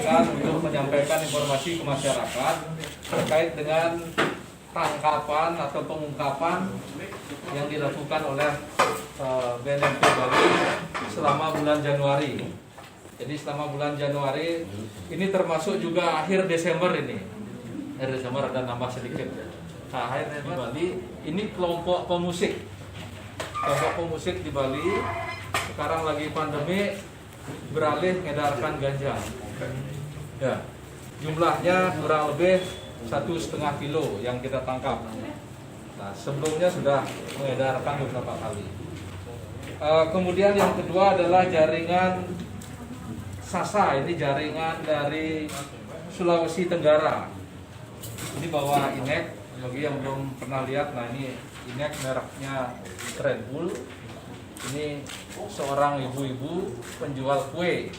sampaikan untuk menyampaikan informasi ke masyarakat terkait dengan tangkapan atau pengungkapan yang dilakukan oleh BNNP Bali selama bulan Januari. Jadi selama bulan Januari ini termasuk juga akhir Desember ini. Akhir Desember ada nambah sedikit. Nah, akhir Desember Bali ini kelompok pemusik. Kelompok pemusik di Bali sekarang lagi pandemi beralih mengedarkan ganja. Ya, jumlahnya kurang lebih 1,5 kilo yang kita tangkap. Nah, sebelumnya sudah mengedarkan beberapa kali. Kemudian yang kedua adalah jaringan Sasa. Ini jaringan dari Sulawesi Tenggara. Ini bawa inek. Bagi yang belum pernah lihat, nah ini inek mereknya Red Bull. Ini seorang ibu-ibu penjual kue.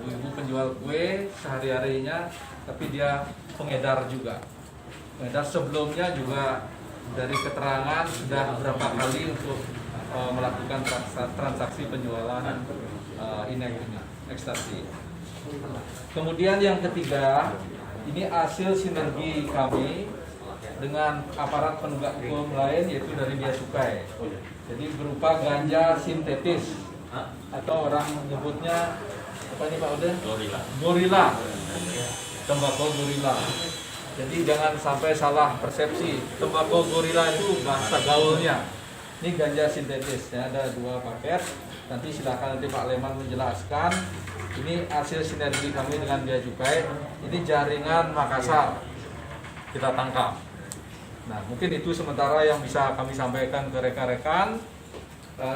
Ibu-ibu penjual kue sehari-harinya, tapi dia pengedar juga. Pengedar sebelumnya juga dari keterangan sudah beberapa kali untuk melakukan transaksi penjualan inek ini, ekstasi. Kemudian yang ketiga, ini hasil sinergi kami dengan aparat penegak hukum lain, yaitu dari Bea Cukai. Jadi berupa ganja sintetis atau orang menyebutnya apa nih Pak Uda? Gorila. Tembakau gorila. Jadi jangan sampai salah persepsi. Tembakau gorila itu bahasa gaulnya. Ini ganja sintetis ya, ada 2 paket. Nanti silakan nanti Pak Leman menjelaskan. Ini hasil sinergi kami dengan Bea Cukai. Ini jaringan Makassar kita tangkap. Nah, mungkin itu sementara yang bisa kami sampaikan ke rekan-rekan.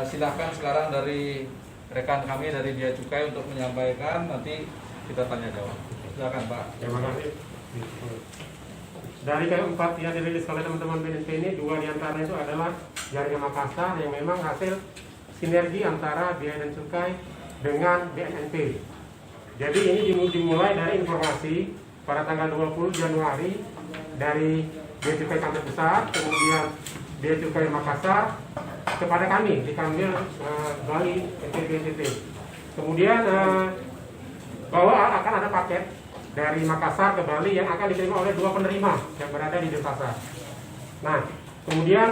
Silahkan sekarang dari rekan kami dari Bea Cukai untuk menyampaikan, nanti kita tanya jawab. Silakan Pak. Terima kasih. Dari keempat yang dirilis oleh teman-teman BNNP ini, 2 diantaranya itu adalah jaringan Makassar yang memang hasil sinergi antara Bea dan Cukai dengan BNNP. Jadi ini dimulai dari informasi pada tanggal 20 Januari dari Bea Cukai Kantor Pusat, kemudian Bea Cukai Makassar kepada kami di Kanwil Bali NTT. Kemudian bahwa akan ada paket dari Makassar ke Bali yang akan diterima oleh 2 penerima yang berada di Denpasar. Nah, kemudian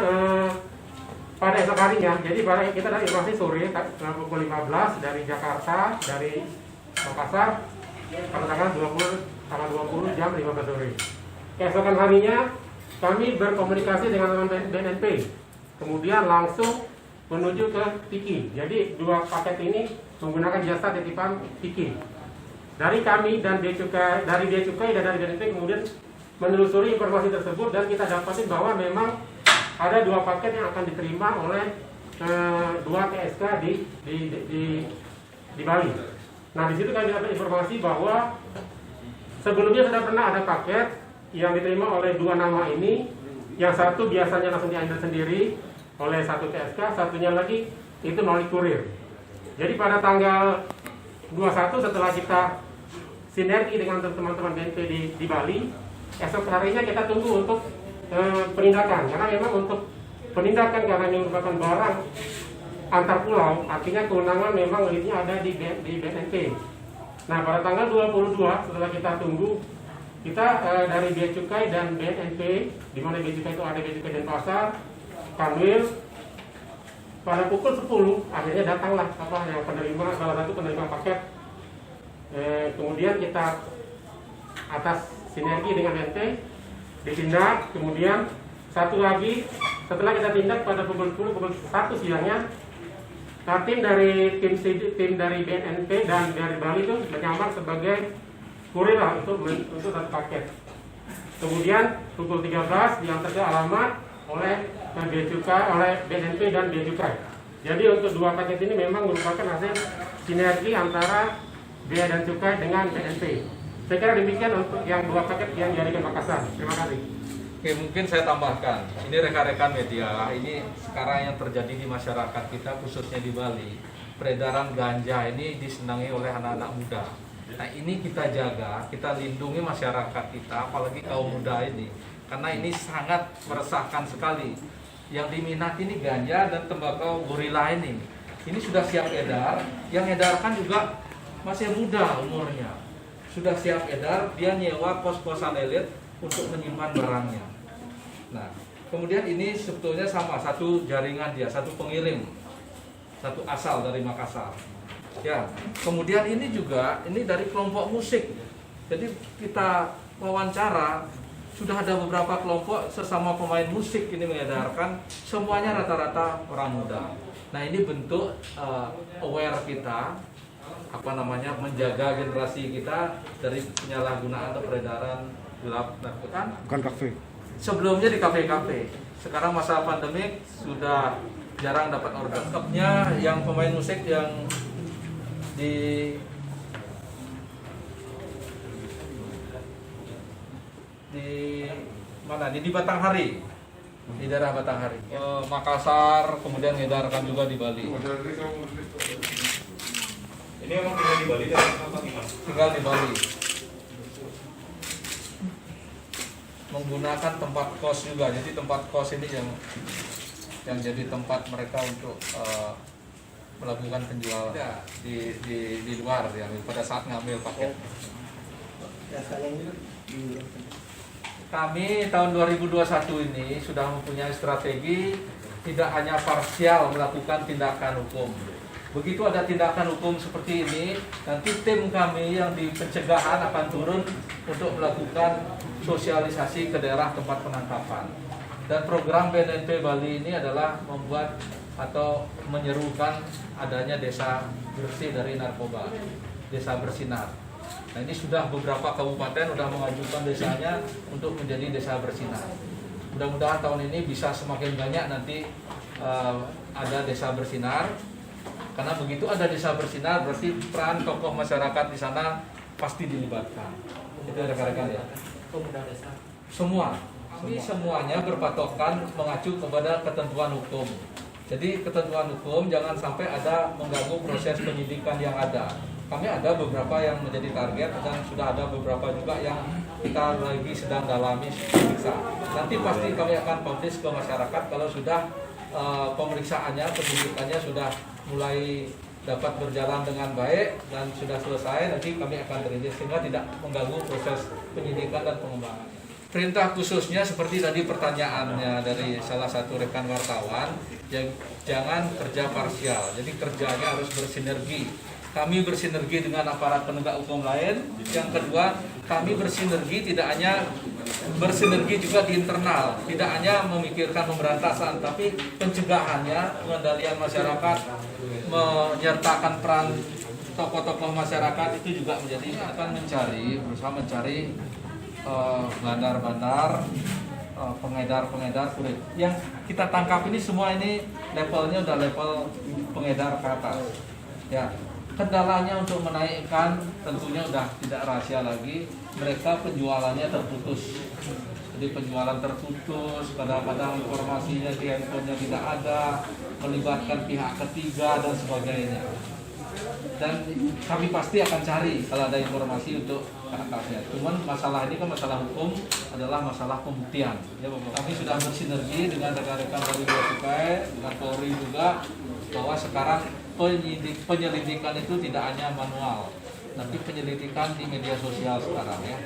pada esok harinya, jadi kita dari informasi sore pukul 15 dari Jakarta, dari Makassar pada tanggal 20 jam 15 sore. Keesokan harinya kami berkomunikasi dengan teman BNNP, kemudian langsung menuju ke Tiki. Jadi 2 paket ini menggunakan jasa titipan Tiki. Dari kami dan Bea Cukai, dari Bea Cukai dan dari BNNP kemudian menelusuri informasi tersebut dan kita dapatin bahwa memang ada 2 paket yang akan diterima oleh 2 TSK di Bali. Nah, di situ kami dapat informasi bahwa sebelumnya sudah pernah ada paket yang diterima oleh 2 nama ini. Yang satu biasanya langsung diambil sendiri oleh 1 TSK, satunya lagi itu melalui kurir. Jadi pada tanggal 21 setelah kita sinergi dengan teman-teman BNP di Bali, esok harinya kita tunggu untuk penindakan. Karena memang untuk penindakan karena ini merupakan barang antar pulau, artinya kewenangan memang leadnya ada di BNNP. Nah, pada tanggal 22 setelah kita tunggu, kita dari Bea Cukai dan BNNP, di mana Bea Cukai itu ada Bea Cukai Denpasar, Kanwil, pada pukul 10 akhirnya datanglah yang penerima, salah satu penerima paket. Kemudian kita atas sinergi dengan BNP ditindak. Kemudian satu lagi setelah kita tindak pada pukul 10, pukul 1 siangnya, tim dari BNNP dan dari Bali itu menyamar sebagai kurir untuk 1 paket. Kemudian pukul 13 diantar ke alamat oleh Bea Cukai, oleh BNNP dan Bea Cukai. Jadi untuk 2 paket ini memang merupakan hasil sinergi antara Bea dan Cukai dengan BNNP. Saya kira demikian untuk yang 2 paket yang jaringan Makassar. Terima kasih. Oke, mungkin saya tambahkan. Ini rekan-rekan media, ini sekarang yang terjadi di masyarakat kita khususnya di Bali. Peredaran ganja ini disenangi oleh anak-anak muda. Nah, ini kita jaga, kita lindungi masyarakat kita, apalagi kaum muda ini. Karena ini sangat meresahkan sekali. Yang diminati ini ganja dan tembakau gorila ini. Ini sudah siap edar, yang edarkan juga masih muda umurnya. sudah siap edar, dia nyewa kos-kosan elit untuk menyimpan barangnya. Nah, kemudian ini sebetulnya sama, satu jaringan dia, satu pengirim, satu asal dari Makassar. Ya, kemudian ini juga ini dari kelompok musik. Jadi kita wawancara, sudah ada beberapa kelompok sesama pemain musik ini mengedarkan, semuanya rata-rata orang muda. Nah, ini bentuk aware kita, menjaga generasi kita dari penyalahgunaan atau peredaran gelap narkotika. Bukan kafe. Sebelumnya di kafe-kafe, sekarang masa pandemik sudah jarang dapat order. Tetapnya yang pemain musik yang di mana? Di Batanghari, di daerah Batanghari. Makassar, kemudian ngedarkan juga di Bali. Ini emang tinggal di Bali atau gimana? Tinggal di Bali. Menggunakan tempat kos juga, jadi tempat kos ini yang jadi tempat mereka untuk melakukan penjualan ya, di luar ya, pada saat ngambil paket. Kami tahun 2021 ini sudah mempunyai strategi tidak hanya parsial melakukan tindakan hukum. Begitu ada tindakan hukum seperti ini, nanti tim kami yang di pencegahan akan turun untuk melakukan sosialisasi ke daerah tempat penangkapan. Dan program BNNP Bali ini adalah membuat atau menyerukan adanya desa bersih dari narkoba, desa bersinar. Nah, ini sudah beberapa kabupaten sudah mengajukan desanya untuk menjadi desa bersinar. Mudah-mudahan tahun ini bisa semakin banyak nanti ada desa bersinar. Karena begitu ada desa bersinar, berarti peran tokoh masyarakat di sana pasti dilibatkan. Itu rekan-rekan ya. Pemuda desa. Semua. Kami semuanya berpatokan mengacu kepada ketentuan hukum. Jadi ketentuan hukum jangan sampai ada mengganggu proses penyidikan yang ada. Kami ada beberapa yang menjadi target dan sudah ada beberapa juga yang kita lagi sedang dalami periksa. Nanti pasti kami akan publish ke masyarakat kalau sudah pemeriksaannya, penyidikannya sudah mulai dapat berjalan dengan baik dan sudah selesai, nanti kami akan rilis sehingga tidak mengganggu proses penyidikan dan pengembangan. Perintah khususnya seperti tadi pertanyaannya dari salah satu rekan wartawan, jangan kerja parsial, jadi kerjanya harus bersinergi. Kami bersinergi dengan aparat penegak hukum lain. Yang kedua, kami bersinergi tidak hanya bersinergi juga di internal, tidak hanya memikirkan pemberantasan, tapi pencegahannya, pengendalian masyarakat, menyertakan peran tokoh-tokoh masyarakat itu juga menjadi akan berusaha mencari bandar-bandar, pengedar-pengedar kulit. Yang kita tangkap ini semua ini levelnya udah level pengedar ke atas. Ya, kendalanya untuk menaikkan tentunya udah tidak rahasia lagi. Mereka penjualannya terputus. Jadi penjualan terputus, kadang-kadang informasinya di handphonenya tidak ada, melibatkan pihak ketiga dan sebagainya. Dan kami pasti akan cari kalau ada informasi untuk tangkapnya. Cuman masalah ini kan masalah hukum, adalah masalah pembuktian. Ya, kami sudah bersinergi dengan rekan-rekan dari Bea Cukai, dengan Polri juga, bahwa sekarang penyelidikan itu tidak hanya manual, tapi penyelidikan di media sosial sekarang ya.